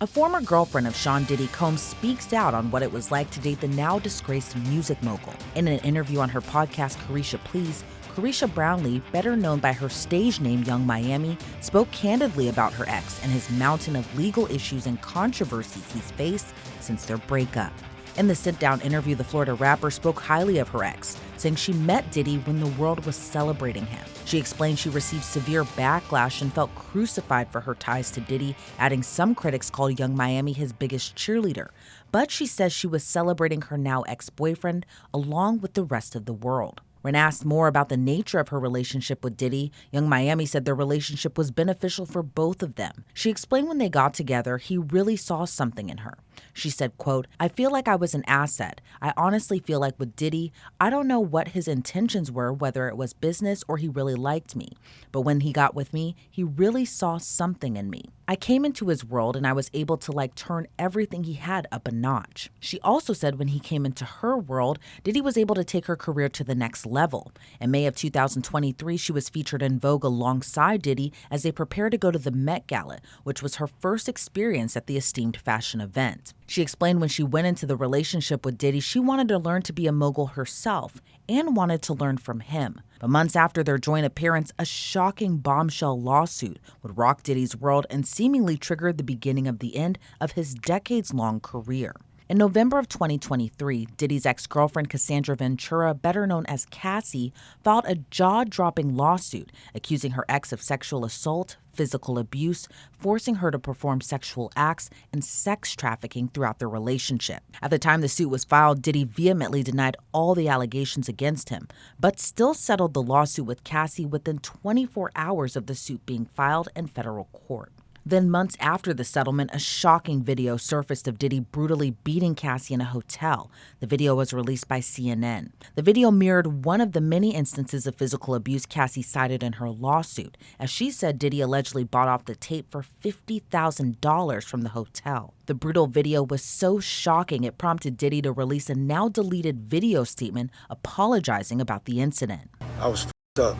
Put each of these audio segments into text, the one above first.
A former girlfriend of Sean Diddy, Combs speaks out on what it was like to date the now disgraced music mogul. In an interview on her podcast, Caresha Brownlee, better known by her stage name Young Miami, spoke candidly about her ex and his mountain of legal issues and controversies he's faced since their breakup. In the sit-down interview, the Florida rapper spoke highly of her ex, saying she met Diddy when the world was celebrating him. She explained she received severe backlash and felt crucified for her ties to Diddy, adding some critics called Young Miami his biggest cheerleader. But she says she was celebrating her now ex-boyfriend along with the rest of the world. When asked more about the nature of her relationship with Diddy, Young Miami said their relationship was beneficial for both of them. She explained when they got together, he really saw something in her. She said, quote, "I feel like I was an asset. I honestly feel like with Diddy, I don't know what his intentions were, whether it was business or he really liked me. But when he got with me, he really saw something in me. I came into his world and I was able to turn everything he had up a notch." She also said when he came into her world, Diddy was able to take her career to the next level. In May of 2023, she was featured in Vogue alongside Diddy as they prepared to go to the Met Gala, which was her first experience at the esteemed fashion event. She explained when she went into the relationship with Diddy, she wanted to learn to be a mogul herself and wanted to learn from him. But months after their joint appearance, a shocking bombshell lawsuit would rock Diddy's world and seemingly trigger the beginning of the end of his decades-long career. In November of 2023, Diddy's ex-girlfriend Cassandra Ventura, better known as Cassie, filed a jaw-dropping lawsuit accusing her ex of sexual assault, physical abuse, forcing her to perform sexual acts, and sex trafficking throughout their relationship. At the time the suit was filed, Diddy vehemently denied all the allegations against him, but still settled the lawsuit with Cassie within 24 hours of the suit being filed in federal court. Then months after the settlement, a shocking video surfaced of Diddy brutally beating Cassie in a hotel. The video was released by CNN. The video mirrored one of the many instances of physical abuse Cassie cited in her lawsuit, as she said Diddy allegedly bought off the tape for $50,000 from the hotel. The brutal video was so shocking it prompted Diddy to release a now-deleted video statement apologizing about the incident. I was f***ed up.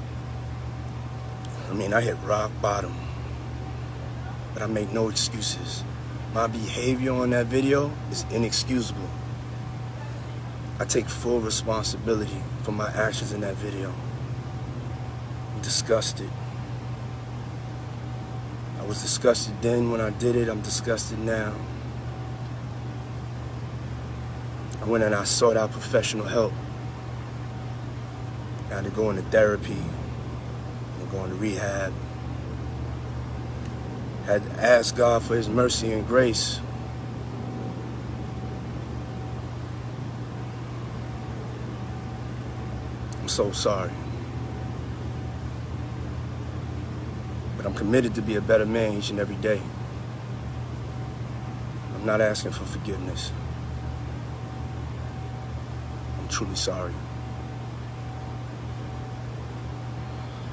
I hit rock bottom. But I make no excuses. My behavior on that video is inexcusable. I take full responsibility for my actions in that video. I'm disgusted. I was disgusted then when I did it. I'm disgusted now. I went and I sought out professional help. I had to go into therapy, and go into rehab. Had to ask God for his mercy and grace. I'm so sorry. But I'm committed to be a better man each and every day. I'm not asking for forgiveness. I'm truly sorry.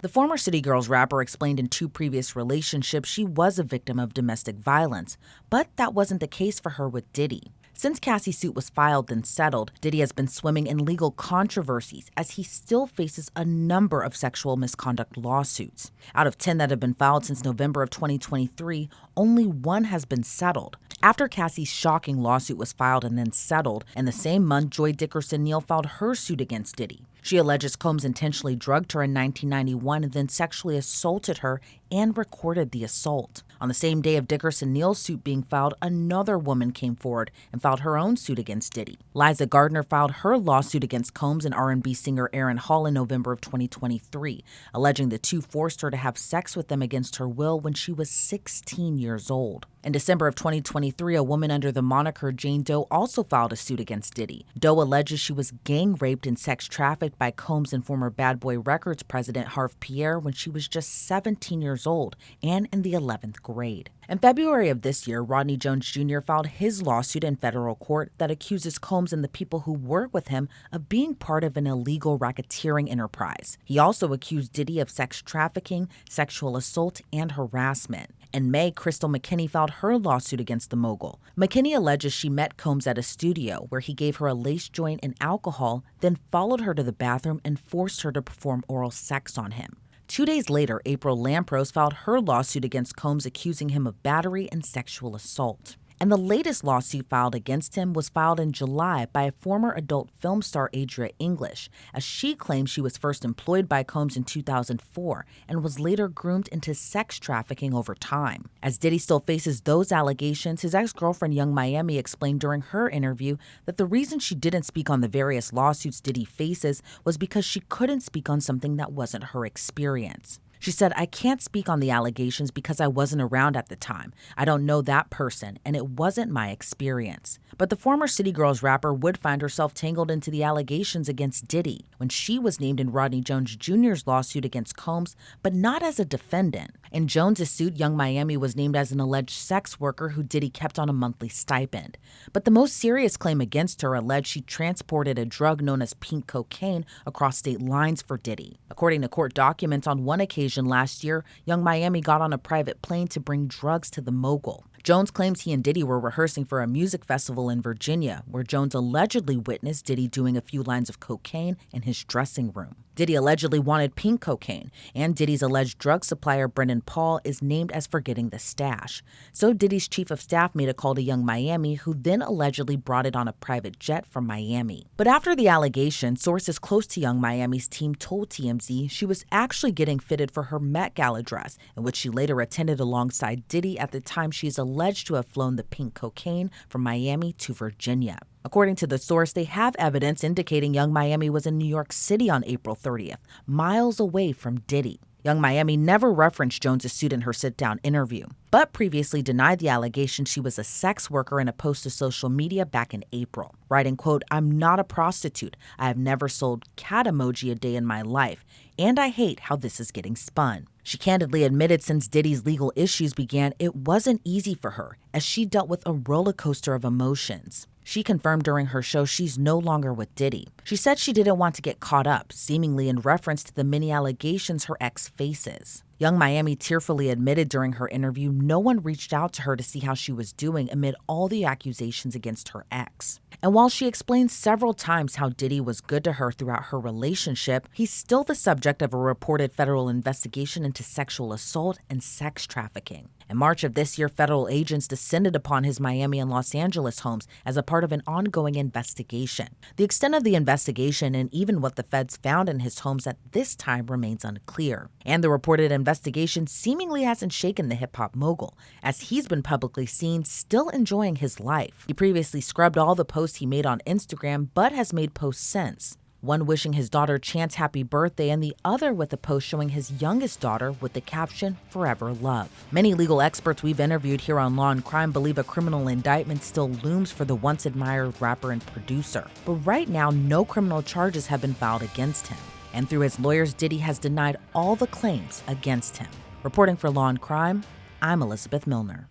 The former City Girls rapper explained in 2 previous relationships she was a victim of domestic violence, but that wasn't the case for her with Diddy. Since Cassie's suit was filed and settled, Diddy has been swimming in legal controversies as he still faces a number of sexual misconduct lawsuits. Out of 10 that have been filed since November of 2023, only 1 has been settled. After Cassie's shocking lawsuit was filed and then settled, in the same month, Joy Dickerson-Neal filed her suit against Diddy. She alleges Combs intentionally drugged her in 1991 and then sexually assaulted her and recorded the assault. On the same day of Dickerson-Neal's suit being filed, another woman came forward and filed her own suit against Diddy. Liza Gardner filed her lawsuit against Combs and R&B singer Aaron Hall in November of 2023, alleging the two forced her to have sex with them against her will when she was 16 years old. In December of 2023, a woman under the moniker Jane Doe also filed a suit against Diddy. Doe alleges she was gang raped and sex trafficked by Combs and former Bad Boy Records president Harve Pierre when she was just 17 years old and in the 11th grade. In February of this year, Rodney Jones Jr. filed his lawsuit in federal court that accuses Combs and the people who work with him of being part of an illegal racketeering enterprise. He also accused Diddy of sex trafficking, sexual assault, and harassment. In May, Crystal McKinney filed her lawsuit against the mogul. McKinney alleges she met Combs at a studio where he gave her a lace joint and alcohol, then followed her to the bathroom and forced her to perform oral sex on him. 2 days later, April Lampros filed her lawsuit against Combs accusing him of battery and sexual assault. And the latest lawsuit filed against him was filed in July by a former adult film star Adria English, as she claims she was first employed by Combs in 2004 and was later groomed into sex trafficking over time. As Diddy still faces those allegations, his ex-girlfriend Young Miami explained during her interview that the reason she didn't speak on the various lawsuits Diddy faces was because she couldn't speak on something that wasn't her experience. She said, "I can't speak on the allegations because I wasn't around at the time. I don't know that person, and it wasn't my experience." But the former City Girls rapper would find herself tangled into the allegations against Diddy when she was named in Rodney Jones Jr.'s lawsuit against Combs, but not as a defendant. In Jones' suit, Young Miami was named as an alleged sex worker who Diddy kept on a monthly stipend. But the most serious claim against her alleged she transported a drug known as pink cocaine across state lines for Diddy. According to court documents, on one occasion last year, Young Miami got on a private plane to bring drugs to the mogul. Jones claims he and Diddy were rehearsing for a music festival in Virginia, where Jones allegedly witnessed Diddy doing a few lines of cocaine in his dressing room. Diddy allegedly wanted pink cocaine, and Diddy's alleged drug supplier, Brendan Paul, is named as for getting the stash. So Diddy's chief of staff made a call to Young Miami, who then allegedly brought it on a private jet from Miami. But after the allegation, sources close to Young Miami's team told TMZ she was actually getting fitted for her Met Gala dress, in which she later attended alongside Diddy at the time she is alleged to have flown the pink cocaine from Miami to Virginia. According to the source, they have evidence indicating Young Miami was in New York City on April 30th, miles away from Diddy. Young Miami never referenced Jones' suit in her sit-down interview, but previously denied the allegation she was a sex worker in a post to social media back in April, writing, quote, "I'm not a prostitute. I have never sold cat emoji a day in my life, and I hate how this is getting spun." She candidly admitted since Diddy's legal issues began, it wasn't easy for her, as she dealt with a roller coaster of emotions. She confirmed during her show she's no longer with Diddy. She said she didn't want to get caught up, seemingly in reference to the many allegations her ex faces. Young Miami tearfully admitted during her interview no one reached out to her to see how she was doing amid all the accusations against her ex. And while she explained several times how Diddy was good to her throughout her relationship, he's still the subject of a reported federal investigation into sexual assault and sex trafficking. In March of this year, federal agents descended upon his Miami and Los Angeles homes as a part of an ongoing investigation. The extent of the investigation and even what the feds found in his homes at this time remains unclear. And the reported investigation seemingly hasn't shaken the hip-hop mogul, as he's been publicly seen still enjoying his life. He previously scrubbed all the posts he made on Instagram, but has made posts since. One wishing his daughter Chance happy birthday, and the other with a post showing his youngest daughter with the caption, "Forever Love." Many legal experts we've interviewed here on Law and Crime believe a criminal indictment still looms for the once admired rapper and producer. But right now, no criminal charges have been filed against him. And through his lawyers, Diddy has denied all the claims against him. Reporting for Law and Crime, I'm Elizabeth Millner.